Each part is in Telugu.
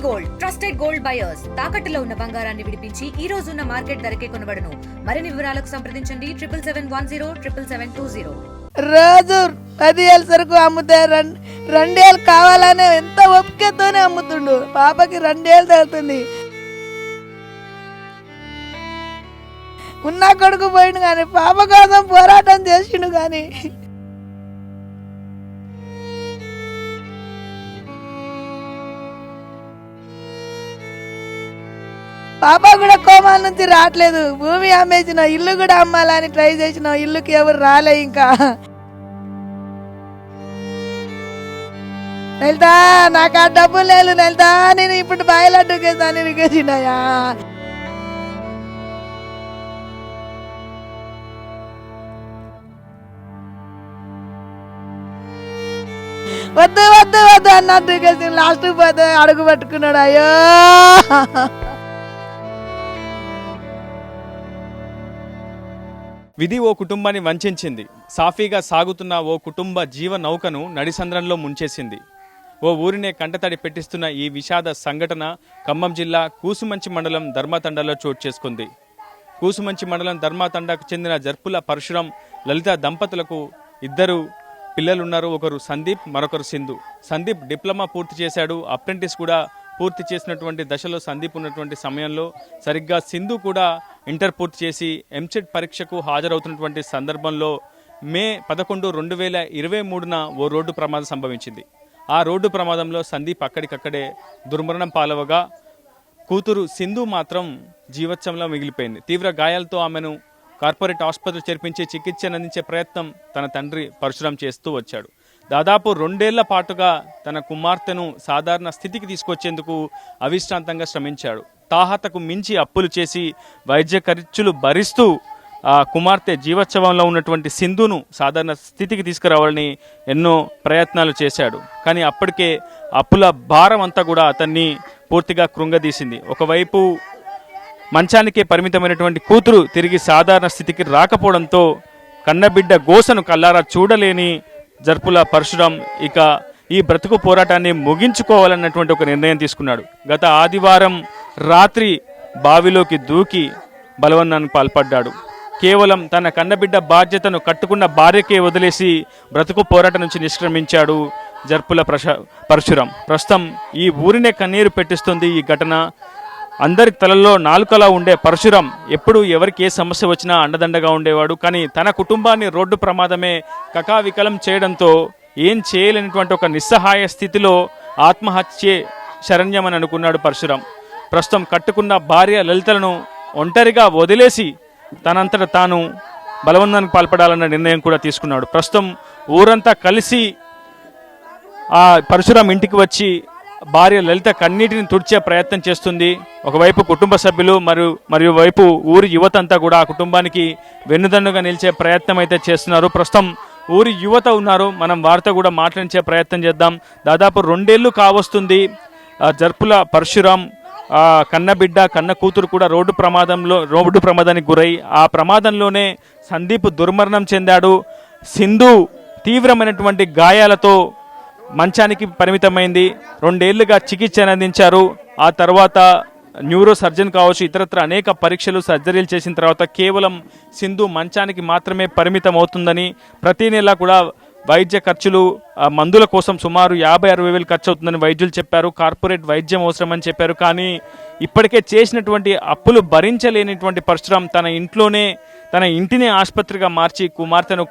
గోల్డ్ ట్రస్టెడ్ గోల్డ్ బయర్స్ తాకట్టులో ఉన్న బంగారాన్ని విడిపించి ఈ రోజు ఉన్న మార్కెట్ ధరకే కొనబడును. మరిన్ని వివరాలకు సంప్రదించండి 7771077720. రోజు 10 సరుకు అమ్ముతే 2 కావాలనే ఎంత ఒప్పుకేతోనే అమ్ముతుండు. పాపకి 2 తగ్గుతుంది. ఉన్న కొడుకు పోయిండు కానీ పాప కోసం పోరాటం చేసిండు. కానీ పాప కూడా కోమాల నుంచి రావట్లేదు. భూమి అమ్మేసిన, ఇల్లు కూడా అమ్మాలని ట్రై చేసిన, ఇల్లుకి ఎవరు రాలే. ఇంకా వెళ్తా నాకు ఆ డబ్బులు లేదు వెళ్తా, నేను ఇప్పుడు బాయిలడ్డుకేసాను ఇరిగేసినాయా. వద్దు వద్దు వద్దు అన్నట్టు లాస్ట్ పోతే అడుగు పట్టుకున్నాడు. అయ్యో విధి ఓ కుటుంబాన్ని వంచింది. సాఫీగా సాగుతున్న ఓ కుటుంబ జీవ నౌకను నడిసంద్రంలో ముంచేసింది. ఓ ఊరినే కంటతడి పెట్టిస్తున్న ఈ విషాద సంఘటన ఖమ్మం జిల్లా కూసుమంచి మండలం ధర్మతండలో చోటు చేసుకుంది. కూసుమంచి మండలం ధర్మతండకు చెందిన జర్పుల పరశురాం లలిత దంపతులకు 2 పిల్లలున్నారు. ఒకరు సందీప్, మరొకరు సింధు. సందీప్ డిప్లొమా పూర్తి చేశాడు. అప్రెంటిస్ కూడా పూర్తి చేసినటువంటి దశలో సందీప్ ఉన్నటువంటి సమయంలో సరిగ్గా సింధు కూడా ఇంటర్ పూర్తి చేసి ఎంసెట్ పరీక్షకు హాజరవుతున్నటువంటి సందర్భంలో మే 11, 2023న ఓ రోడ్డు ప్రమాదం సంభవించింది. ఆ రోడ్డు ప్రమాదంలో సందీప్ అక్కడికక్కడే దుర్మరణం పాలవగా కూతురు సింధు మాత్రం జీవోత్సవంలో మిగిలిపోయింది. తీవ్ర గాయాలతో ఆమెను కార్పొరేట్ ఆసుపత్రి చేర్పించి చికిత్సను అందించే ప్రయత్నం తన తండ్రి పరశురాం చేస్తూ వచ్చాడు. దాదాపు 2 ఏళ్ల పాటుగా తన కుమార్తెను సాధారణ స్థితికి తీసుకొచ్చేందుకు అవిశ్రాంతంగా శ్రమించాడు. తాహతకు మించి అప్పులు చేసి వైద్య ఖర్చులు భరిస్తూ ఆ కుమార్తె జీవోత్సవంలో ఉన్నటువంటి సింధును సాధారణ స్థితికి తీసుకురావాలని ఎన్నో ప్రయత్నాలు చేశాడు. కానీ అప్పటికే అప్పుల భారం అంతా కూడా అతన్ని పూర్తిగా కృంగదీసింది. ఒకవైపు మంచానికే పరిమితమైనటువంటి కూతురు తిరిగి సాధారణ స్థితికి రాకపోవడంతో కన్నబిడ్డ గోసను కల్లారా చూడలేని జర్పుల పరశురాం ఇక ఈ బ్రతుకు పోరాటాన్ని ముగించుకోవాలన్నటువంటి ఒక నిర్ణయం తీసుకున్నాడు. గత ఆదివారం రాత్రి బావిలోకి దూకి బలవన్నానికి పాల్పడ్డాడు. కేవలం తన కన్నబిడ్డ బాధ్యతను కట్టుకున్న భార్యకే వదిలేసి బ్రతుకు పోరాటం నుంచి నిష్క్రమించాడు జర్పుల పరశురాం. ప్రస్తుతం ఈ ఊరినే కన్నీరు పెట్టిస్తుంది ఈ ఘటన. అందరి తలల్లో నాలుకలా ఉండే పరశురాం ఎప్పుడు ఎవరికి ఏ సమస్య వచ్చినా అండదండగా ఉండేవాడు. కానీ తన కుటుంబాన్ని రోడ్డు ప్రమాదమే కకావికలం చేయడంతో ఏం చేయలేనటువంటి ఒక నిస్సహాయ స్థితిలో ఆత్మహత్యే శరణ్యమని అనుకున్నాడు పరశురాం. ప్రస్తుతం కట్టుకున్న భార్య లలితలను ఒంటరిగా వదిలేసి తనంతట తాను బలవంతానికి పాల్పడాలన్న నిర్ణయం కూడా తీసుకున్నాడు. ప్రస్తుతం ఊరంతా కలిసి ఆ పరశురాం ఇంటికి వచ్చి భార్య లలిత కన్నీటిని తుడిచే ప్రయత్నం చేస్తుంది. ఒకవైపు కుటుంబ సభ్యులు మరియు వైపు ఊరి యువత అంతా కూడా ఆ కుటుంబానికి వెన్నుదన్నుగా నిలిచే ప్రయత్నం అయితే చేస్తున్నారు. ప్రస్తుతం ఊరి యువత ఉన్నారు, మనం వారితో కూడా మాట్లాడించే ప్రయత్నం చేద్దాం. దాదాపు 2 ఏళ్లు కావస్తుంది జర్పుల పరశురాం కన్నబిడ్డ కన్న కూతురు కూడా రోడ్డు ప్రమాదానికి గురై ఆ ప్రమాదంలోనే సందీప్ దుర్మరణం చెందాడు. సింధు తీవ్రమైనటువంటి గాయాలతో మంచానికి పరిమితమైంది. 2 ఏళ్లుగా చికిత్స అందించారు. ఆ తర్వాత న్యూరో సర్జన్ కావచ్చు, ఇతరత్ర అనేక పరీక్షలు సర్జరీలు చేసిన తర్వాత కేవలం సింధు మంచానికి మాత్రమే పరిమితం అవుతుందని, ప్రతి నెల కూడా వైద్య ఖర్చులు మందుల కోసం సుమారు 50-60 వేలు ఖర్చు అవుతుందని వైద్యులు చెప్పారు. కార్పొరేట్ వైద్యం అవసరమని చెప్పారు. కానీ ఇప్పటికే చేసినటువంటి అప్పులు భరించలేనిటువంటి పరశురాం తన ఇంటిని ఆసుపత్రిగా మార్చి కుమార్తెను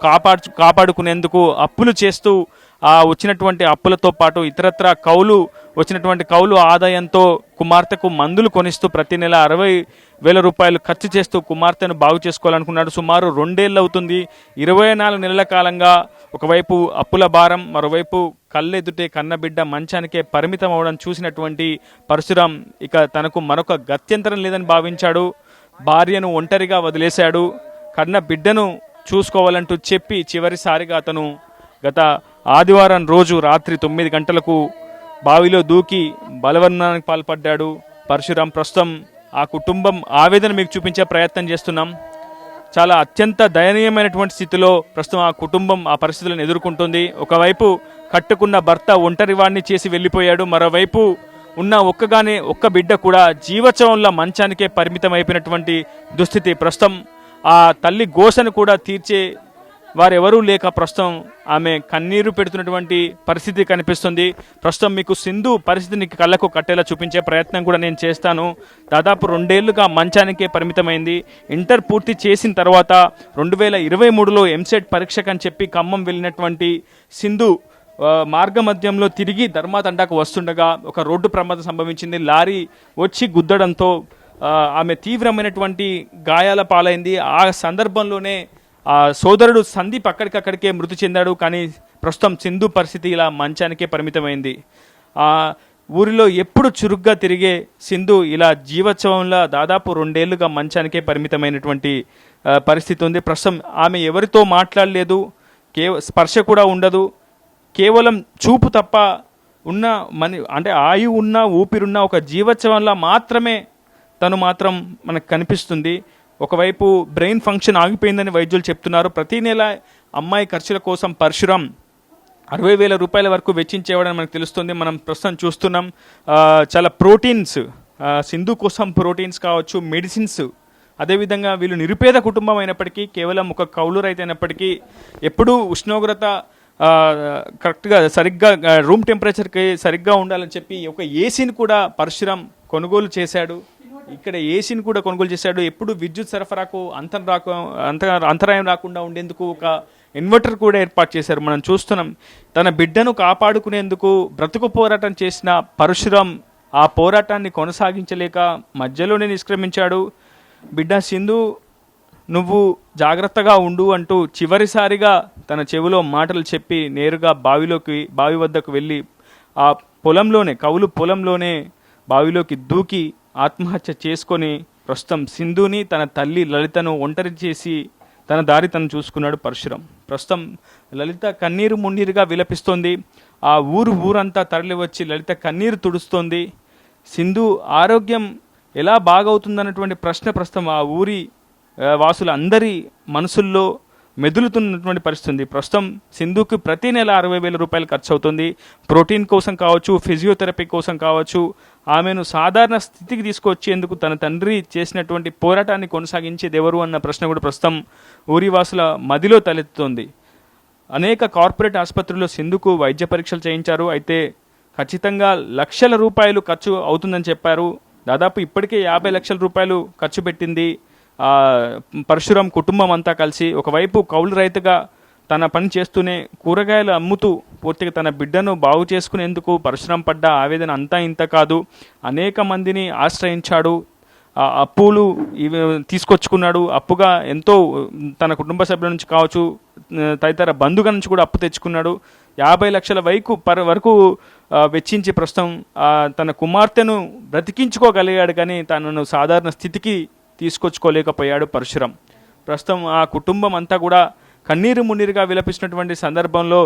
కాపాడుకునేందుకు అప్పులు చేస్తూ వచ్చినటువంటి అప్పులతో పాటు ఇతరత్ర వచ్చినటువంటి కౌలు ఆదాయంతో కుమార్తెకు మందులు కొనిస్తూ ప్రతి నెల 60,000 రూపాయలు ఖర్చు చేస్తూ కుమార్తెను బాగు చేసుకోవాలనుకున్నాడు. సుమారు 2 ఏళ్ళు అవుతుంది. 24 నెలల కాలంగా ఒకవైపు అప్పుల భారం, మరోవైపు కళ్ళెదుటే కన్నబిడ్డ మంచానికే పరిమితం అవడం చూసినటువంటి పరశురాం ఇక తనకు మరొక గత్యంతరం లేదని భావించాడు. భార్యను ఒంటరిగా వదిలేశాడు. కన్న బిడ్డను చూసుకోవాలంటూ చెప్పి చివరిసారిగా అతను గత ఆదివారం రోజు రాత్రి 9 గంటలకు బావిలో దూకి బలవన్నానికి పాల్పడ్డాడు పరశురాం. ప్రస్తుతం ఆ కుటుంబం ఆవేదన మీకు చూపించే ప్రయత్నం చేస్తున్నాం. చాలా అత్యంత దయనీయమైనటువంటి స్థితిలో ప్రస్తుతం ఆ కుటుంబం ఆ పరిస్థితులను ఎదుర్కొంటుంది. ఒకవైపు కట్టుకున్న భర్త ఒంటరివాణ్ణి చేసి వెళ్ళిపోయాడు, మరోవైపు ఉన్న ఒక్క బిడ్డ కూడా జీవచవంలా మంచానికే పరిమితం అయిపోయినటువంటి దుస్థితి. ప్రస్తుతం ఆ తల్లి గోసను కూడా తీర్చే వారెవరూ లేక ప్రస్తుతం ఆమె కన్నీరు పెడుతున్నటువంటి పరిస్థితి కనిపిస్తుంది. ప్రస్తుతం మీకు సింధు పరిస్థితిని కళ్ళకు కట్టేలా చూపించే ప్రయత్నం కూడా నేను చేస్తాను. దాదాపు 2 ఏళ్లుగా మంచానికే పరిమితమైంది. ఇంటర్ పూర్తి చేసిన తర్వాత 2023లో ఎంసెట్ పరీక్షకని చెప్పి ఖమ్మం వెళ్ళినటువంటి సింధు మార్గమధ్యంలో తిరిగి ధర్మాతండాకు వస్తుండగా ఒక రోడ్డు ప్రమాదం సంభవించింది. లారీ వచ్చి గుద్దడంతో ఆమె తీవ్రమైనటువంటి గాయాల పాలైంది. ఆ సందర్భంలోనే సోదరుడు సందీప్ అక్కడికక్కడికే మృతి చెందాడు. కానీ ప్రస్తుతం సింధు పరిస్థితి ఇలా మంచానికే పరిమితమైంది. ఊరిలో ఎప్పుడు చురుగ్గా తిరిగే సింధు ఇలా జీవోత్సవంలో దాదాపు 2 ఏళ్లుగా మంచానికే పరిమితమైనటువంటి పరిస్థితి ఉంది. ప్రస్తుతం ఆమె ఎవరితో మాట్లాడలేదు, స్పర్శ కూడా ఉండదు, కేవలం చూపు తప్ప ఉన్న అంటే ఆయువు ఉన్న ఊపిరున్న ఒక జీవోత్సవంలా మాత్రమే తను మాత్రం మనకు కనిపిస్తుంది. ఒకవైపు బ్రెయిన్ ఫంక్షన్ ఆగిపోయిందని వైద్యులు చెప్తున్నారు. ప్రతి నెల అమ్మాయి ఖర్చుల కోసం పరశురాం 60,000 రూపాయల వరకు వెచ్చించేవాడని మనకు తెలుస్తుంది. మనం ప్రస్తుతం చూస్తున్నాం చాలా ప్రోటీన్స్, సింధు కోసం ప్రోటీన్స్ కావచ్చు, మెడిసిన్స్, అదేవిధంగా వీళ్ళు నిరుపేద కుటుంబం అయినప్పటికీ, కేవలం ఒక కౌలు రైతు అయినప్పటికీ ఎప్పుడూ ఉష్ణోగ్రత కరెక్ట్గా సరిగ్గా రూమ్ టెంపరేచర్కి సరిగ్గా ఉండాలని చెప్పి ఒక ఏసీని కూడా పరశురాం కొనుగోలు చేశాడు. ఇక్కడ ఏసీని కూడా కొనుగోలు చేశాడు. ఎప్పుడు విద్యుత్ సరఫరాకు అంతరాయం రాకుండా ఉండేందుకు ఒక ఇన్వర్టర్ కూడా ఏర్పాటు చేశారు. మనం చూస్తున్నాం తన బిడ్డను కాపాడుకునేందుకు బ్రతుకు పోరాటం చేసిన పరశురాం ఆ పోరాటాన్ని కొనసాగించలేక మధ్యలోనే నిష్క్రమించాడు. బిడ్డ సింధు, నువ్వు జాగ్రత్తగా ఉండు అంటూ చివరిసారిగా తన చెవిలో మాటలు చెప్పి నేరుగా బావి వద్దకు వెళ్ళి ఆ కౌలు పొలంలోనే బావిలోకి దూకి ఆత్మహత్య చేసుకొని ప్రస్తుతం సింధుని తన తల్లి లలితను ఒంటరి చేసి తన దారి తను చూసుకున్నాడు పరశురాం. ప్రస్తుతం లలిత కన్నీరు మున్నీరుగా విలపిస్తోంది. ఆ ఊరంతా తరలి వచ్చి లలిత కన్నీరు తుడుస్తోంది. సింధు ఆరోగ్యం ఎలా బాగవుతుందన్నటువంటి ప్రశ్న ప్రస్తుతం ఆ ఊరి వాసులందరి మనసుల్లో మెదులుతున్నటువంటి పరిస్థితి. ప్రస్తుతం సింధుకి ప్రతి నెల 60,000 రూపాయలు ఖర్చు అవుతుంది. ప్రోటీన్ కోసం కావచ్చు, ఫిజియోథెరపీ కోసం కావచ్చు. ఆమెను సాధారణ స్థితికి తీసుకొచ్చేందుకు తన తండ్రి చేసినటువంటి పోరాటాన్ని కొనసాగించేది ఎవరు అన్న ప్రశ్న కూడా ప్రస్తుతం ఊరివాసుల మదిలో తలెత్తుతోంది. అనేక కార్పొరేట్ ఆసుపత్రుల్లో సింధుకు వైద్య పరీక్షలు చేయించారు. అయితే ఖచ్చితంగా లక్షల రూపాయలు ఖర్చు అవుతుందని చెప్పారు. దాదాపు ఇప్పటికే 50 లక్షల రూపాయలు ఖర్చు పెట్టింది పరశురాం కుటుంబం అంతా కలిసి. ఒకవైపు కౌలు రైతుగా తన పని చేస్తూనే కూరగాయలు అమ్ముతూ పూర్తిగా తన బిడ్డను బాగు చేసుకునేందుకు పరశురాం పడ్డ ఆవేదన అంతా ఇంత కాదు. అనేక మందిని ఆశ్రయించాడు, అప్పులు తీసుకొచ్చుకున్నాడు. అప్పుగా ఎంతో తన కుటుంబ సభ్యుల నుంచి కావచ్చు, తదితర బంధువుల నుంచి కూడా అప్పు తెచ్చుకున్నాడు. 50 లక్షల వరకు వెచ్చించి ప్రస్తుతం తన కుమార్తెను బ్రతికించుకోగలిగాడు. కానీ తనను సాధారణ స్థితికి తీసుకొచ్చుకోలేకపోయాడు పరశురాం. ప్రస్తుతం ఆ కుటుంబం అంతా కూడా కన్నీరు మున్నీరుగా విలపిస్తున్నటువంటి సందర్భంలో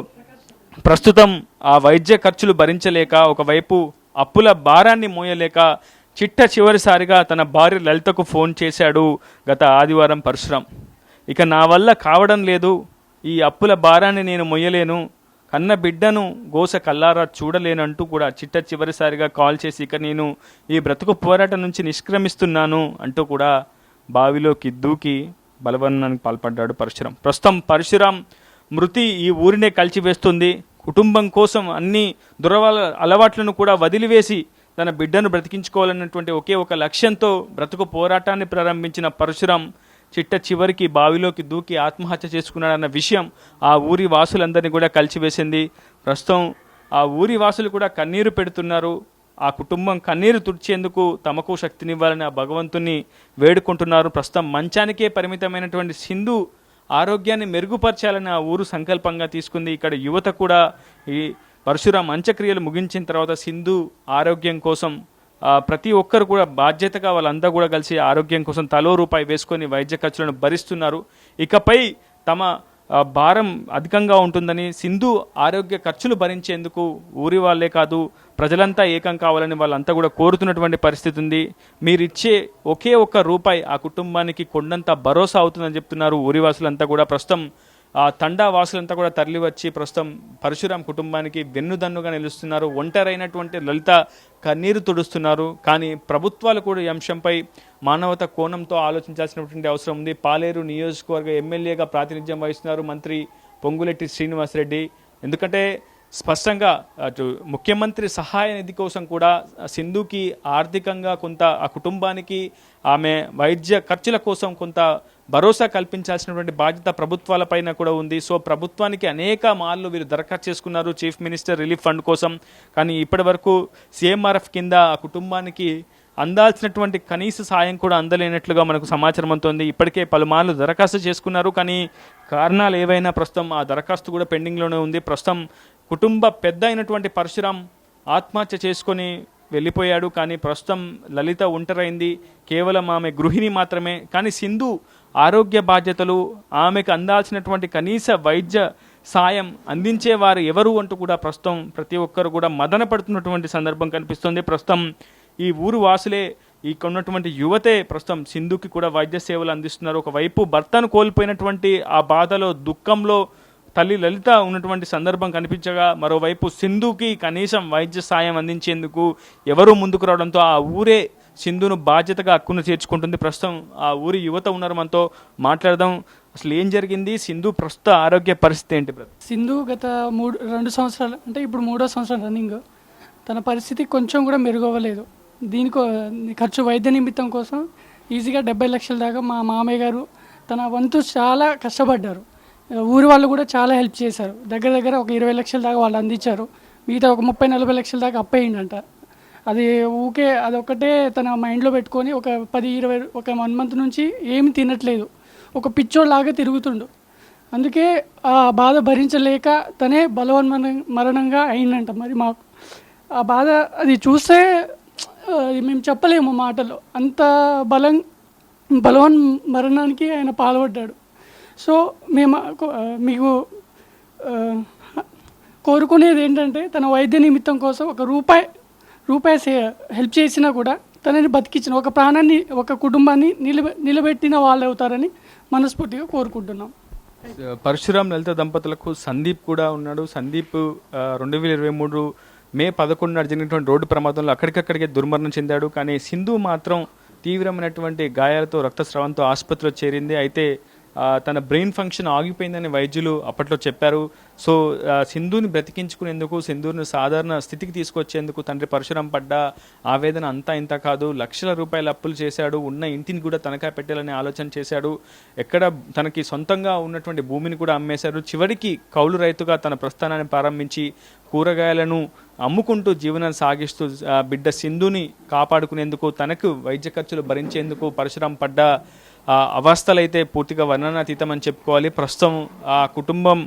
ప్రస్తుతం ఆ వైద్య ఖర్చులు భరించలేక, ఒకవైపు అప్పుల భారాన్ని మోయలేక చివరిసారిగా తన భార్య లలితకు ఫోన్ చేశాడు గత ఆదివారం పరశురాం. ఇక నా వల్ల కావడం లేదు, ఈ అప్పుల భారాన్ని నేను మొయ్యలేను, కన్న బిడ్డను గోస కల్లారా చూడలేనంటూ కూడా చివరిసారిగా కాల్ చేసి ఇక నేను ఈ బ్రతుకు పోరాటం నుంచి నిష్క్రమిస్తున్నాను అంటూ కూడా బావిలోకి దూకి బలవన్నానికి పాల్పడ్డాడు పరశురాం. ప్రస్తుతం పరశురాం మృతి ఈ ఊరినే కలిచివేస్తుంది. కుటుంబం కోసం అన్ని అలవాట్లను కూడా వదిలివేసి తన బిడ్డను బ్రతికించుకోవాలన్నటువంటి ఒకే ఒక లక్ష్యంతో బ్రతుకు పోరాటాన్ని ప్రారంభించిన పరశురాం చివరికి బావిలోకి దూకి ఆత్మహత్య చేసుకున్నాడన్న విషయం ఆ ఊరి వాసులందరినీ కూడా కలిచివేసింది. ప్రస్తుతం ఆ ఊరి వాసులు కూడా కన్నీరు పెడుతున్నారు. ఆ కుటుంబం కన్నీరు తుడిచేందుకు తమకు శక్తినివ్వాలని ఆ భగవంతుని వేడుకుంటున్నారు. ప్రస్తుతం మంచానికే పరిమితమైనటువంటి సింధు ఆరోగ్యాన్ని మెరుగుపరచాలని ఆ ఊరు సంకల్పంగా తీసుకుంది. ఇక్కడ యువత కూడా ఈ పరశురాం అంత్యక్రియలు ముగించిన తర్వాత సింధు ఆరోగ్యం కోసం ప్రతి ఒక్కరు కూడా బాధ్యతగా వాళ్ళంతా కూడా కలిసి ఆరోగ్యం కోసం తలో రూపాయి వేసుకొని వైద్య ఖర్చులను భరిస్తున్నారు. ఇకపై తమ భారం అధికంగా ఉంటుందని, సింధు ఆరోగ్య ఖర్చులు భరించేందుకు ఊరి వాళ్ళే కాదు ప్రజలంతా ఏకం కావాలని వాళ్ళంతా కూడా కోరుతున్నటువంటి పరిస్థితి ఉంది. మీరిచ్చే ఒకే ఒక్క రూపాయి ఆ కుటుంబానికి కొండంత భరోసా అవుతుందని చెప్తున్నారు ఊరివాసులంతా కూడా. ప్రస్తుతం ఆ తండా వాసులంతా కూడా తరలి వచ్చి ప్రస్తుతం పరశురాం కుటుంబానికి వెన్నుదన్నుగా నిలుస్తున్నారు. ఒంటరైనటువంటి లలిత కన్నీరు తుడుస్తున్నారు. కానీ ప్రభుత్వాలు కూడా ఈ అంశంపై మానవత కోణంతో ఆలోచించాల్సినటువంటి అవసరం ఉంది. పాలేరు నియోజకవర్గ ఎమ్మెల్యేగా ప్రాతినిధ్యం వహిస్తున్నారు మంత్రి పొంగులేటి శ్రీనివాసరెడ్డి. ఎందుకంటే స్పష్టంగా అటు ముఖ్యమంత్రి సహాయ నిధి కోసం కూడా సింధుకి ఆర్థికంగా కొంత ఆ కుటుంబానికి ఆమె వైద్య ఖర్చుల కోసం కొంత భరోసా కల్పించాల్సినటువంటి బాధ్యత ప్రభుత్వాలపైన కూడా ఉంది. సో ప్రభుత్వానికి అనేక మార్లు వీరు దరఖాస్తు చేసుకున్నారు చీఫ్ మినిస్టర్ రిలీఫ్ ఫండ్ కోసం. కానీ ఇప్పటి వరకు సిఎంఆర్ఎఫ్ కింద ఆ కుటుంబానికి అందాల్సినటువంటి కనీస సాయం కూడా అందలేనట్లుగా మనకు సమాచారం అందుతోంది. ఇప్పటికే పలుమార్లు దరఖాస్తు చేసుకున్నారు. కానీ కారణాలు ఏవైనా ప్రస్తుతం ఆ దరఖాస్తు కూడా పెండింగ్లోనే ఉంది. ప్రస్తుతం కుటుంబ పెద్ద అయినటువంటి పరశురాం ఆత్మహత్య చేసుకొని వెళ్ళిపోయాడు. కానీ ప్రస్తుతం లలిత ఒంటరైంది. కేవలం ఆమె గృహిణి మాత్రమే. కానీ సింధు ఆరోగ్య బాధ్యతలు, ఆమెకు అందాల్సినటువంటి కనీస వైద్య సాయం అందించేవారు ఎవరు అంటూ కూడా ప్రస్తుతం ప్రతి ఒక్కరు కూడా మదన పడుతున్నటువంటి సందర్భం కనిపిస్తుంది. ప్రస్తుతం ఈ ఊరు వాసులే, ఇక్కడ ఉన్నటువంటి యువతే ప్రస్తుతం సింధుకి కూడా వైద్య సేవలు అందిస్తున్నారు. ఒకవైపు భర్తను కోల్పోయినటువంటి ఆ బాధలో, దుఃఖంలో తల్లి లలిత ఉన్నటువంటి సందర్భం కనిపించగా, మరోవైపు సింధుకి కనీసం వైద్య సాయం అందించేందుకు ఎవరు ముందుకు రావడంతో ఆ ఊరే సింధును బాధ్యతగా హక్కును చేర్చుకుంటుంది. ప్రస్తుతం ఆ ఊరి యువత ఉన్నారు, మనతో మాట్లాడదాం. అసలు ఏం జరిగింది, సింధు ప్రస్తుత ఆరోగ్య పరిస్థితి ఏంటి? సింధు గత 2 సంవత్సరాలు, అంటే ఇప్పుడు 3వ సంవత్సరం రన్నింగ్, తన పరిస్థితి కొంచెం కూడా మెరుగవ్వలేదు. దీనికో ఖర్చు వైద్య నిమిత్తం కోసం ఈజీగా 70 లక్షల దాకా మా మామయ్య గారు తన వంతు చాలా కష్టపడ్డారు. ఊరి వాళ్ళు కూడా చాలా హెల్ప్ చేశారు. దగ్గర దగ్గర ఒక 20 లక్షల దాకా వాళ్ళు అందించారు. మిగతా ఒక 30-40 లక్షల దాకా అప్పయిందంట. అది ఊకే అదొక్కటే తన మైండ్లో పెట్టుకొని ఒక 10-20 ఒక 1 మంత్ నుంచి ఏమి తినట్లేదు, ఒక పిచ్చోళ్ళలాగా తిరుగుతుండు. అందుకే ఆ బాధ భరించలేక తనే మరణంగా అయిందంట. మరి మాకు ఆ బాధ అది చూస్తే మేము చెప్పలేము మాటలో. అంత బలవన్ మరణానికి ఆయన పాల్పడ్డాడు. సో మేము మీకు కోరుకునేది ఏంటంటే, తన వైద్య నిమిత్తం కోసం ఒక రూపాయి హెల్ప్ చేసినా కూడా తనని బతికించిన, ఒక ప్రాణాన్ని, ఒక కుటుంబాన్ని నిలబెట్టిన వాళ్ళు అవుతారని మనస్ఫూర్తిగా కోరుకుంటున్నాం. పరశురాం లలిత దంపతులకు సందీప్ కూడా ఉన్నాడు. సందీప్ 2023 మే 11 జరిగినటువంటి రోడ్డు ప్రమాదంలో అక్కడికక్కడికే దుర్మరణం చెందాడు. కానీ సింధు మాత్రం తీవ్రమైనటువంటి గాయాలతో, రక్తస్రావంతో ఆసుపత్రిలో చేరింది. అయితే తన బ్రెయిన్ ఫంక్షన్ ఆగిపోయిందని వైద్యులు అప్పట్లో చెప్పారు. సో సింధుని బ్రతికించుకునేందుకు, సింధుని సాధారణ స్థితికి తీసుకొచ్చేందుకు తండ్రి పరశురాం పడ్డ ఆవేదన అంతా ఇంత కాదు. లక్షల రూపాయల అప్పులు చేశాడు. ఉన్న ఇంటిని కూడా తనఖా పెట్టాలని ఆలోచన చేశాడు. ఎక్కడ తనకి సొంతంగా ఉన్నటువంటి భూమిని కూడా అమ్మేశాడు. చివరికి కౌలు రైతుగా తన ప్రస్థానాన్ని ప్రారంభించి కూరగాయలను అమ్ముకుంటూ జీవనం సాగిస్తూ బిడ్డ సింధుని కాపాడుకునేందుకు, తనకు వైద్య ఖర్చులు భరించేందుకు పరశురాం పడ్డ అవస్థలైతే పూర్తిగా వర్ణనాతీతం అని చెప్పుకోవాలి. ప్రస్తుతం ఆ కుటుంబం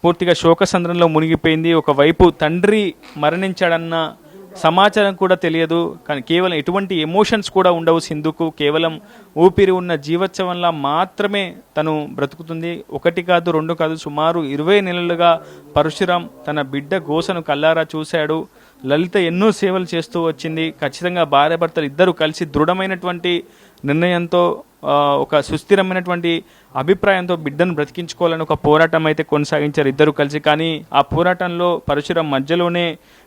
పూర్తిగా శోకసంద్రంలో మునిగిపోయింది. ఒకవైపు తండ్రి మరణించాడన్న సమాచారం కూడా తెలియదు. కానీ కేవలం ఎటువంటి ఎమోషన్స్ కూడా ఉండవు సింధుకు. కేవలం ఊపిరి ఉన్న జీవోత్సవంలా మాత్రమే తను బ్రతుకుతుంది. 1 కాదు 2 కాదు, సుమారు 20 నెలలుగా పరశురాం తన బిడ్డ గోసను కల్లారా చూశాడు. లలిత ఎన్నో సేవలు చేస్తూ వచ్చింది. ఖచ్చితంగా భార్యాభర్తలు ఇద్దరు కలిసి దృఢమైనటువంటి నిర్ణయంతో, ఒక సుస్థిరమైనటువంటి అభిప్రాయంతో బిడ్డను బ్రతికించుకోవాలని ఒక పోరాటం అయితే కొనసాగించారు ఇద్దరు కలిసి. కానీ ఆ పోరాటంలో పరశురాం మధ్యలోనే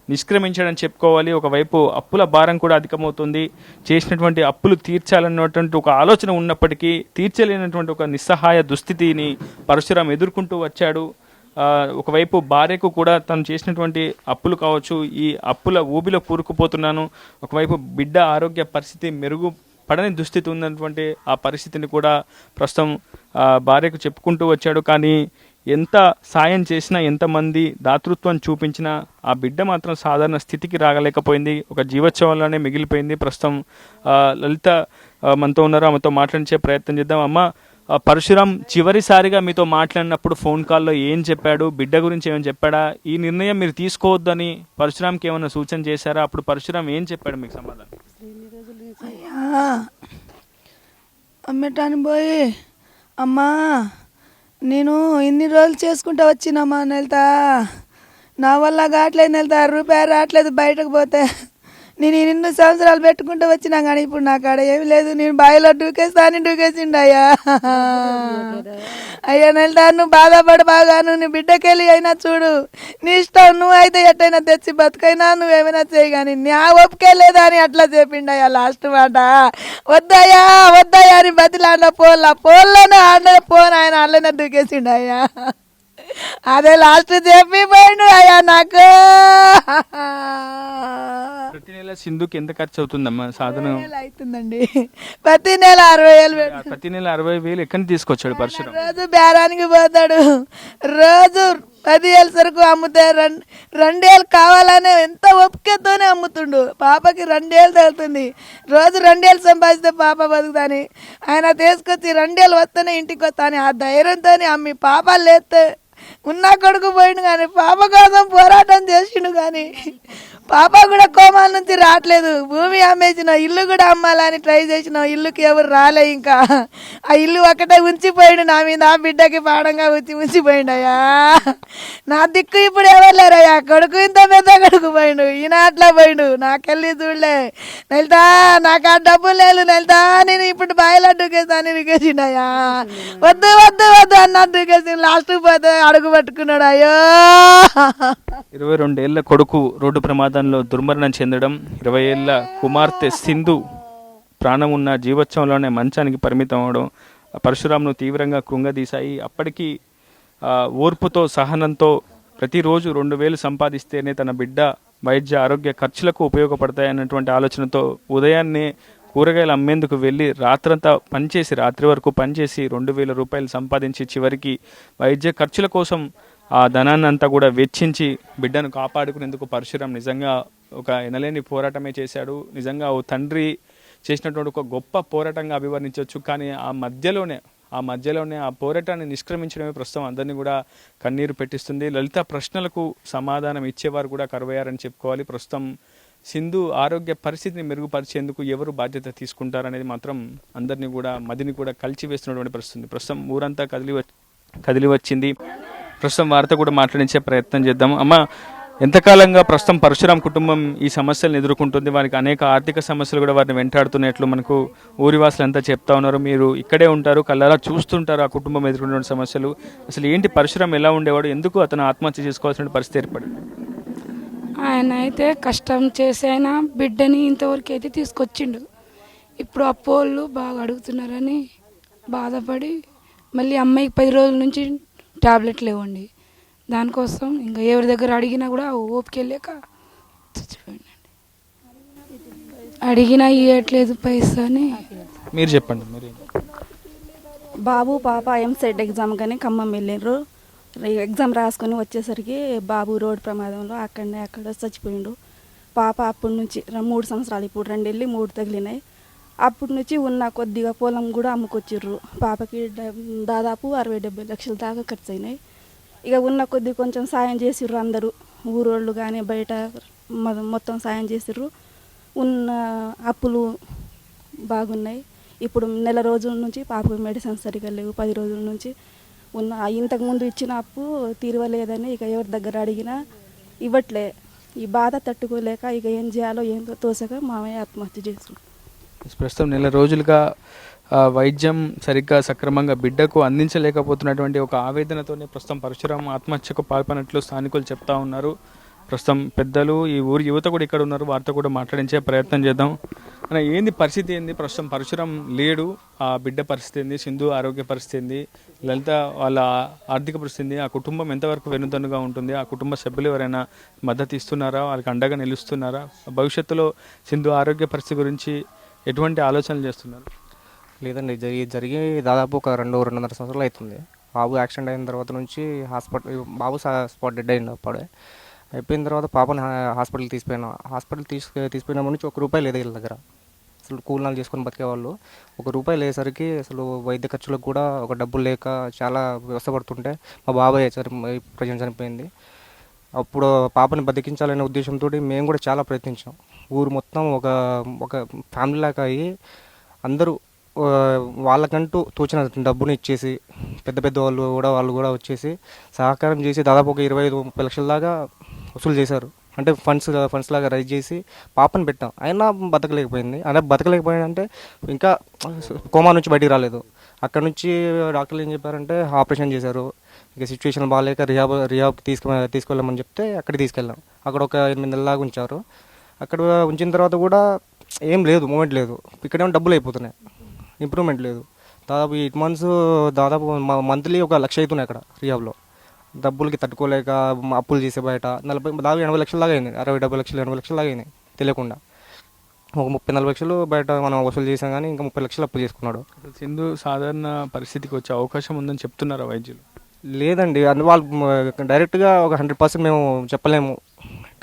నిష్క్రమించాడని చెప్పుకోవాలి. ఒకవైపు అప్పుల భారం కూడా అధికమవుతుంది. చేసినటువంటి అప్పులు తీర్చాలన్నటువంటి ఒక ఆలోచన ఉన్నప్పటికీ తీర్చలేనటువంటి ఒక నిస్సహాయ దుస్థితిని పరశురాం ఎదుర్కొంటూ వచ్చాడు. ఒకవైపు భార్యకు కూడా తను చేసినటువంటి అప్పులు కావచ్చు, ఈ అప్పుల ఊబిలో కూరుకుపోతున్నాను, ఒకవైపు బిడ్డ ఆరోగ్య పరిస్థితి మెరుగుపడని దుస్థితి ఉన్నటువంటి ఆ పరిస్థితిని కూడా ప్రస్తుతం భార్యకు చెప్పుకుంటూ వచ్చాడు. కానీ ఎంత సాయం చేసినా, ఎంతమంది దాతృత్వం చూపించినా ఆ బిడ్డ మాత్రం సాధారణ స్థితికి రాగలేకపోయింది. ఒక జీవోత్సవంలోనే మిగిలిపోయింది. ప్రస్తుతం లలిత మనతో ఉన్నారు, ఆమెతో మాట్లాడించే ప్రయత్నం చేద్దాం. అమ్మ, పరశురాం చివరిసారిగా మీతో మాట్లాడినప్పుడు ఫోన్ కాల్లో ఏం చెప్పాడు? బిడ్డ గురించి ఏమైనా చెప్పాడా? ఈ నిర్ణయం మీరు తీసుకోవద్దని పరశురాంకి ఏమైనా సూచన చేశారా? అప్పుడు పరశురాం ఏం చెప్పాడు మీకు సమాధానం? అమ్మటానికి పోయి, అమ్మా నేను ఇన్ని రోజులు చేసుకుంటా వచ్చినమ్మా, నెలతా నా వల్ల కావట్లేదు, నెలతా రూపాయి రావట్లేదు, బయటకు పోతే నేను ఇన్ని సంవత్సరాలు పెట్టుకుంటూ వచ్చినా కానీ ఇప్పుడు నా కాడ ఏమి లేదు. నేను బావిలో దూకేస్తాను దూకేసిండు అయ్యా. అయ్యా నెల్దా నువ్వు బాధపడు బాగాను, నీ బిడ్డకెళ్ళి అయినా చూడు, నీ ఇష్టం, నువ్వు అయితే ఎట్టయినా తెచ్చి బతుకైనా నువ్వేమైనా చేయి కానీ నా ఓపికే లేదా అని అట్లా చెప్పిండు అయ్యా. లాస్ట్ మాట వద్దయ్యా వద్దయ్యా అని బతిలాడిన పోల్లోనే ఆడలే పోను, ఆయన ఆడలేనే దూకేసిండు అయ్యా. అదే లాస్ట్ చెప్పి పోయిండు అయ్యా నాకు. ప్రతి నెల సింధుకి ఎంత ఖర్చు అవుతుందమ్మా సాధనం? అవుతుందండి ప్రతి నెల 60,000. ప్రతి నెల 60,000 ఎక్కడి నుంచి తీసుకొచ్చాడు పరశురాం? రోజు బేరానికి పోతాడు, రోజు 10,000 సరుకు అమ్ముతే 2,000 కావాలనే ఎంత ఒప్పుకేతోనే అమ్ముతుండు. పాపకి 2,000 తగులుతుంది, రోజు 2,000 సంపాదిస్తే పాప బతుకుతాని ఆయన తీసుకొచ్చి 2,000 వస్తేనే ఇంటికి వస్తాని ఆ ధైర్యంతో అమ్మి పాప లేస్తే ఉన్న కొడుకు పోయిండు కానీ పాప కోసం పోరాటం చేసిండు కానీ పాప కూడా కోమాల నుంచి రావట్లేదు. భూమి అమ్మేసిన, ఇల్లు కూడా అమ్మాలని ట్రై చేసిన, ఇల్లుకి ఎవరు రాలే. ఇంకా ఆ ఇల్లు ఒక్కటే ఉంచిపోయిండు నా మీద, ఆ బిడ్డకి పాడంగా ఉంచిపోయిండు అయ్యా. నా దిక్కు ఇప్పుడు ఎవరు లేరయ్యా. కొడుకు ఇంత పెద్ద కొడుకు పోయిండు, ఈయన అట్లా పోయిండు, నాకెళ్ళి చూడలే. నెల్తా నాకు ఆ డబ్బులు లేదు, నెల్తా నేను ఇప్పుడు బాయిలో డుకేస్తాను డుకేసిండయ్యా. వద్దు వద్దు వద్దు అన్నట్టు డుకేసి లాస్ట్ పోతే అడుగు పట్టుకున్నాడు. అయ్యో 22 ఏళ్ల కొడుకు రోడ్డు ప్రమాదంలో దుర్మరణం చెందడం, 20 ఏళ్ల కుమార్తె సింధు ప్రాణం ఉన్న జీవోత్సవంలోనే మంచానికి పరిమితం అవడం పరశురాంను తీవ్రంగా కృంగదీశాయి. అప్పటికి ఓర్పుతో సహనంతో ప్రతిరోజు 2,000 సంపాదిస్తేనే తన బిడ్డ వైద్య ఆరోగ్య ఖర్చులకు ఉపయోగపడతాయన్నటువంటి ఆలోచనతో ఉదయాన్నే కూరగాయలు అమ్మేందుకు వెళ్ళి రాత్రంతా పనిచేసి, రాత్రి వరకు పనిచేసి 2,000 రూపాయలు సంపాదించి చివరికి వైద్య ఖర్చుల కోసం ఆ ధనాన్ని అంతా కూడా వెచ్చించి బిడ్డను కాపాడుకునేందుకు పరశురాం నిజంగా ఒక ఎనలేని పోరాటమే చేశాడు. నిజంగా ఓ తండ్రి చేసినటువంటి ఒక గొప్ప పోరాటంగా అభివర్ణించవచ్చు. కానీ ఆ మధ్యలోనే ఆ పోరాటాన్ని నిష్క్రమించడమే ప్రస్తుతం అందరినీ కూడా కన్నీరు పెట్టిస్తుంది. లలిత ప్రశ్నలకు సమాధానం ఇచ్చేవారు కూడా కరువయ్యారని చెప్పుకోవాలి. ప్రస్తుతం సింధు ఆరోగ్య పరిస్థితిని మెరుగుపరిచేందుకు ఎవరు బాధ్యత తీసుకుంటారనేది మాత్రం అందరినీ కూడా మదిని కూడా కలిచివేస్తున్నటువంటి పరిస్థితి. ప్రస్తుతం ఊరంతా కదిలి వచ్చింది. ప్రస్తుతం వారితో కూడా మాట్లాడించే ప్రయత్నం చేద్దాం. అమ్మ, ఎంతకాలంగా ప్రస్తుతం పరశురాం కుటుంబం ఈ సమస్యలను ఎదుర్కొంటుంది? వారికి అనేక ఆర్థిక సమస్యలు కూడా వారిని వెంటాడుతున్నట్లు మనకు ఊరివాసులు అంతా చెప్తా ఉన్నారు. మీరు ఇక్కడే ఉంటారు, కళ్ళారా చూస్తుంటారు ఆ కుటుంబం ఎదుర్కొంటున్న సమస్యలు. అసలు ఏంటి పరశురాం ఎలా ఉండేవాడు? ఎందుకు అతను ఆత్మహత్య చేసుకోవాల్సిన పరిస్థితి ఏర్పడింది? ఆయన అయితే కష్టం చేసి అయినా బిడ్డని ఇంతవరకు అయితే తీసుకొచ్చిండు. ఇప్పుడు అప్పోళ్ళు బాగా అడుగుతున్నారని బాధపడి మళ్ళీ అమ్మాయికి 10 రోజుల నుంచి టాబ్లెట్లు ఇవ్వండి, దానికోసం ఇంకా ఎవరి దగ్గర అడిగినా కూడా ఓపికెళ్ళాక చచ్చిపోయిందండి. అడిగినా ఇవ్వట్లేదు పైసా అని. మీరు చెప్పండి. మీరు బాబు పాప ఎంసెట్ ఎగ్జామ్ కానీ ఖమ్మం వెళ్ళిండ్రు. ఎగ్జామ్ రాసుకొని వచ్చేసరికి బాబు రోడ్డు ప్రమాదంలో అక్కడ చచ్చిపోయిండు. పాప అప్పటి నుంచి 3 సంవత్సరాలు, ఇప్పుడు 2 వెళ్ళి 3 తగిలినాయి. అప్పటి నుంచి ఉన్న కొద్దిగా పొలం కూడా అమ్ముకొచ్చిర్రు. పాపకి దాదాపు 60-70 లక్షల దాకా ఖర్చు అయినాయి. ఇక ఉన్న కొద్ది కొంచెం సాయం చేసిర్రు అందరూ, ఊరోళ్ళు కానీ బయట మొత్తం సాయం చేసిర్రు. ఉన్న అప్పులు బాగున్నాయి. ఇప్పుడు నెల రోజుల నుంచి పాపకు మెడిసిన్స్ సరిగా లేవు. 10 రోజుల నుంచి ఉన్న ఇంతకుముందు ఇచ్చిన అప్పు తీరవలేదని ఇక ఎవరి దగ్గర అడిగినా ఇవ్వట్లే. ఈ బాధ తట్టుకోలేక ఇక ఏం చేయాలో ఏందో తోసక మామయ్య ఆత్మహత్య చేసుకుంటాం. ప్రస్తుతం నెల రోజులుగా వైద్యం సరిగ్గా సక్రమంగా బిడ్డకు అందించలేకపోతున్నటువంటి ఒక ఆవేదనతోనే ప్రస్తుతం పరశురాం ఆత్మహత్యకు పాల్పడినట్లు స్థానికులు చెప్తా ఉన్నారు. ప్రస్తుతం పెద్దలు, ఈ ఊరి యువత కూడా ఇక్కడ ఉన్నారు, వారితో కూడా మాట్లాడించే ప్రయత్నం చేద్దాం. అన్న, ఏంది పరిస్థితి ఏంది? ప్రస్తుతం పరశురాం లేడు, ఆ బిడ్డ పరిస్థితి ఏంది? సింధు ఆరోగ్య పరిస్థితి ఏంది? లలిత వాళ్ళ ఆర్థిక పరిస్థితి ఏంది? ఆ కుటుంబం ఎంతవరకు వెనుదన్నుగా ఉంటుంది? ఆ కుటుంబ సభ్యులు ఎవరైనా మద్దతు ఇస్తున్నారా? వాళ్ళకి అండగా నిలుస్తున్నారా? భవిష్యత్తులో సింధు ఆరోగ్య పరిస్థితి గురించి ఎటువంటి ఆలోచనలు చేస్తున్నారు? లేదండి, జరిగి దాదాపు ఒక 2-2.5 సంవత్సరాలు అవుతుంది. బాబు యాక్సిడెంట్ అయిన తర్వాత నుంచి బాబు స్పాట్ డెడ్ అయిపోయిన తర్వాత పాపని హాస్పిటల్ తీసుకుపోయిన నుంచి ₹1 లేదు వీళ్ళ దగ్గర. అసలు కూలినాలు చేసుకొని బతికేవాళ్ళు. ₹1 లేసరికి అసలు వైద్య ఖర్చులకు కూడా ఒక డబ్బులు లేక చాలా వ్యవస్థపడుతుంటే మా బాబాయ్ ప్రజెంట్ చనిపోయింది. అప్పుడు పాపని బతికించాలనే ఉద్దేశంతో మేము కూడా చాలా ప్రయత్నించాం. ఊరు మొత్తం ఒక ఫ్యామిలీ లాగా అయ్యి అందరూ వాళ్ళకంటూ తోచిన డబ్బుని ఇచ్చేసి పెద్ద వాళ్ళు కూడా వచ్చేసి సహకారం చేసి దాదాపు ఒక 25-30 లక్షల దాకా వసూలు చేశారు. అంటే ఫండ్స్ లాగా రైజ్ చేసి పాపను పెట్టాం, అయినా బతకలేకపోయింది. అలా బతకలేకపోయిందంటే ఇంకా కోమా నుంచి బయటికి రాలేదు. అక్కడ నుంచి డాక్టర్లు ఏం చెప్పారంటే ఆపరేషన్ చేశారు. ఇక సిచ్యువేషన్ బాగాలేక రిహాబ్కి తీసుకెళ్ళమని చెప్తే అక్కడికి తీసుకెళ్ళాం. అక్కడ ఒక 8 నెలల దాకా ఉంచారు. అక్కడ ఉంచిన తర్వాత కూడా ఏం లేదు, మూమెంట్ లేదు. ఇక్కడేమో డబ్బులు అయిపోతున్నాయి, ఇంప్రూవ్మెంట్ లేదు. దాదాపు 8 months దాదాపు మంత్లీ 1 లక్ష అవుతున్నాయి అక్కడ రిహాబ్లో. డబ్బులకి తట్టుకోలేక అప్పులు చేసే బయట 80 లక్షల దాకా అయింది. 60-70 లక్షలు 80 లక్షల దాకా అయినాయి తెలియకుండా. ఒక 30-40 లక్షలు బయట మనం వసూలు చేసాం, కానీ ఇంకా 30 లక్షలు అప్పు చేసుకున్నాడు. సింధు సాధారణ పరిస్థితికి వచ్చే అవకాశం ఉందని చెప్తున్నారా వైద్యులు? లేదండి, వాళ్ళు డైరెక్ట్గా ఒక 100% మేము చెప్పలేము,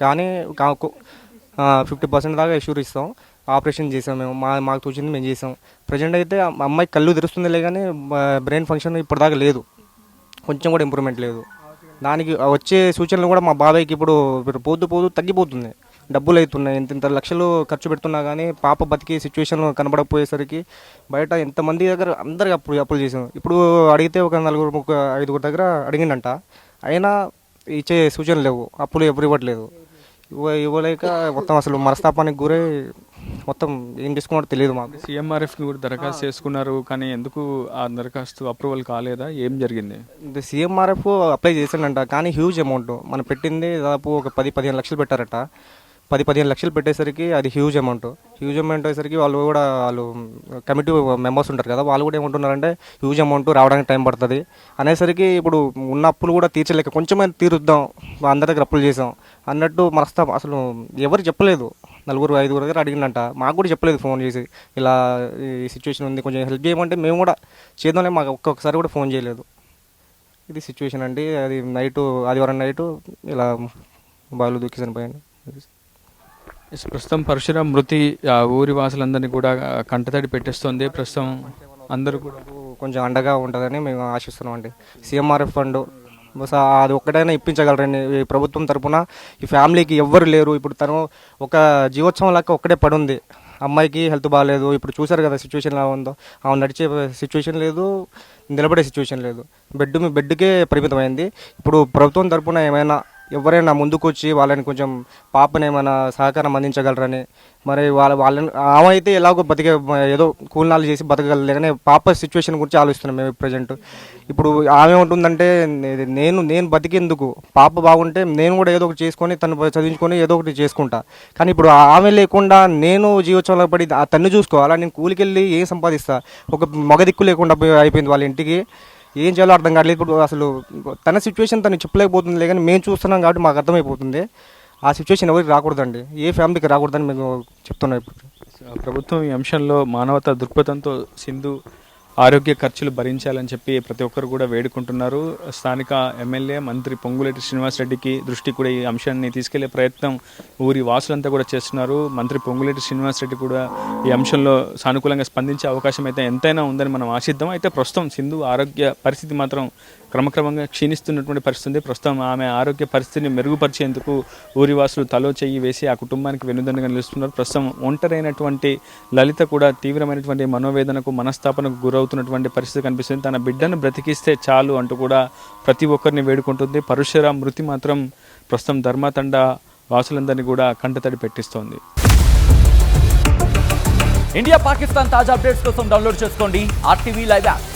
కానీ 50% దాకా ఎష్యూర్ ఇస్తాం. ఆపరేషన్ చేసాం మేము, మాకు తోచింది మేము చేసాం. ప్రజెంట్ అయితే అమ్మాయి కళ్ళు తెరుస్తుందిలే, కానీ బ్రెయిన్ ఫంక్షన్ ఇప్పటిదాకా లేదు, కొంచెం కూడా ఇంప్రూవ్మెంట్ లేదు. దానికి వచ్చే సూచనలు కూడా మా బాబాయ్కి ఇప్పుడు పోతూ తగ్గిపోతుంది. డబ్బులు అవుతున్నాయి, ఇంత లక్షలు ఖర్చు పెడుతున్నా కానీ పాప బతికి సిచ్యువేషన్ కనబడకపోయేసరికి బయట ఎంతమంది దగ్గర అందరికి అప్పులు చేసాం. ఇప్పుడు అడిగితే ఒక 4-5 దగ్గర అడిగిందంట, అయినా ఇచ్చే సూచనలు లేవు, అప్పులు ఎవరు ఇవ్వట్లేదు. ఇవ్వలేక మొత్తం అసలు మనస్తాపానికి గురై మొత్తం ఏం చేసుకున్నారో తెలియదు మాకు. సీఎంఆర్ఎఫ్ని కూడా దరఖాస్తు చేసుకున్నారు, కానీ ఎందుకు ఆ దరఖాస్తు అప్రూవల్ కాలేదా? ఏం జరిగింది? సీఎంఆర్ఎఫ్ అప్లై చేశాడంట, కానీ హ్యూజ్ అమౌంట్. మనం పెట్టింది దాదాపు ఒక 10-15 లక్షలు పెట్టారట. 10-15 లక్షలు పెట్టేసరికి అది హ్యూజ్ అమౌంట్ అయ్యేసరికి వాళ్ళు కమిటీ మెంబర్స్ ఉంటారు కదా, వాళ్ళు కూడా ఏమంటున్నారంటే హ్యూజ్ అమౌంట్ రావడానికి టైం పడుతుంది అనేసరికి ఇప్పుడు ఉన్న అప్పులు కూడా తీర్చలేక కొంచెమైనా తీరుద్దాం, అందరి దగ్గర అప్పులు చేసాం అన్నట్టు మనస్తాం. అసలు ఎవరు చెప్పలేదు, 4-5 దగ్గర అడిగిందంట, మాకు కూడా చెప్పలేదు ఫోన్ చేసి ఇలా ఈ సిచ్యువేషన్ ఉంది, కొంచెం హెల్ప్ చేయమంటే మేము కూడా చేద్దాంలే, మాకు ఒక్కొక్కసారి కూడా ఫోన్ చేయలేదు. ఇది సిచ్యువేషన్ అండి. అది ఆదివారం నైటు ఇలా బాలు దూకి చనిపోయాను. ప్రస్తుతం పరశురాం మృతి ఆ ఊరి వాసులందరినీ కూడా కంటతడి పెట్టేస్తుంది. ప్రస్తుతం అందరూ కూడా కొంచెం అండగా ఉంటుందని మేము ఆశిస్తున్నాం అండి. సీఎంఆర్ఎఫ్ ఫండ్ అది ఒక్కటైనా ఇప్పించగలరండి ఈ ప్రభుత్వం తరఫున. ఈ ఫ్యామిలీకి ఎవ్వరు లేరు. ఇప్పుడు తను ఒక జీవోత్సవం లాగా ఒక్కడే పడుంది. అమ్మాయికి హెల్త్ బాగాలేదు, ఇప్పుడు చూసారు కదా సిచ్యువేషన్ ఎలా ఉందో. ఆమె నడిచే సిచ్యువేషన్ లేదు, నిలబడే సిచ్యువేషన్ లేదు, బెడ్కే పరిమితమైంది. ఇప్పుడు ప్రభుత్వం తరఫున ఏమైనా ఎవరైనా ముందుకు వచ్చి వాళ్ళని కొంచెం పాపని ఏమైనా సహకారం అందించగలరని, మరి వాళ్ళని ఆమె అయితే ఎలాగో ఏదో కూలినాలు చేసి బతకగలరు, కానీ పాప సిచ్యువేషన్ గురించి ఆలోచిస్తున్నాం మేము ప్రజెంట్. ఇప్పుడు ఆమె ఉంటుందంటే నేను బతికేందుకు, పాప బాగుంటే నేను కూడా ఏదో ఒకటి చేసుకొని తను చదివించుకొని ఏదో ఒకటి చేసుకుంటా. కానీ ఇప్పుడు ఆమె లేకుండా నేను జీవోత్సవంలో పడి తన్ను చూసుకోవాలా, నేను కూలికి వెళ్ళి ఏం సంపాదిస్తా, ఒక మగ దిక్కు లేకుండా అయిపోయింది వాళ్ళ ఇంటికి. ఏం చేయాలో అర్థం కావట్లేదు. ఇప్పుడు అసలు తన సిచ్యువేషన్ తను చెప్పలేకపోతుంది, కానీ మేము చూస్తున్నాం కాబట్టి మాకు అర్థమైపోతుంది. ఆ సిచ్యువేషన్ ఎవరికి రాకూడదండి, ఏ ఫ్యామిలీకి రాకూడదని మేము చెప్తున్నాం. ఇప్పుడు ప్రభుత్వం ఈ అంశంలో మానవతా దృక్పథంతో సింధు ఆరోగ్య ఖర్చులు భరించాలని చెప్పి ప్రతి ఒక్కరు కూడా వేడుకుంటున్నారు. స్థానిక ఎమ్మెల్యే మంత్రి పొంగులేటి శ్రీనివాసరెడ్డికి దృష్టి కూడా ఈ అంశాన్ని తీసుకెళ్లే ప్రయత్నం ఊరి వాసులంతా కూడా చేస్తున్నారు. మంత్రి పొంగులేటి శ్రీనివాసరెడ్డి కూడా ఈ అంశంలో సానుకూలంగా స్పందించే అవకాశం అయితే ఎంతైనా ఉందని మనం ఆశిద్దాం. అయితే ప్రస్తుతం సింధు ఆరోగ్య పరిస్థితి మాత్రం క్రమక్రమంగా క్షీణిస్తున్నటువంటి పరిస్థితి. ప్రస్తుతం ఆమె ఆరోగ్య పరిస్థితిని మెరుగుపరిచేందుకు ఊరి వాసులు తలో చెయ్యి వేసి ఆ కుటుంబానికి వెన్నుదన్నుగా నిలుస్తున్నారు. ప్రస్తుతం ఒంటరైనటువంటి లలిత కూడా తీవ్రమైనటువంటి మనోవేదనకు మనస్తాపనకు గురవుతున్నటువంటి పరిస్థితి కనిపిస్తుంది. తన బిడ్డను బ్రతికిస్తే చాలు అంటూ కూడా ప్రతి ఒక్కరిని వేడుకుంటుంది. పరశురాం మృతి మాత్రం ప్రస్తుతం ధర్మతండ వాసులందరినీ కూడా కంటతడి పెట్టిస్తోంది. ఇండియా పాకిస్తాన్ తాజా అప్డేట్స్ కోసం డౌన్లోడ్ చేసుకోండి RTV లైవ్ యాప్.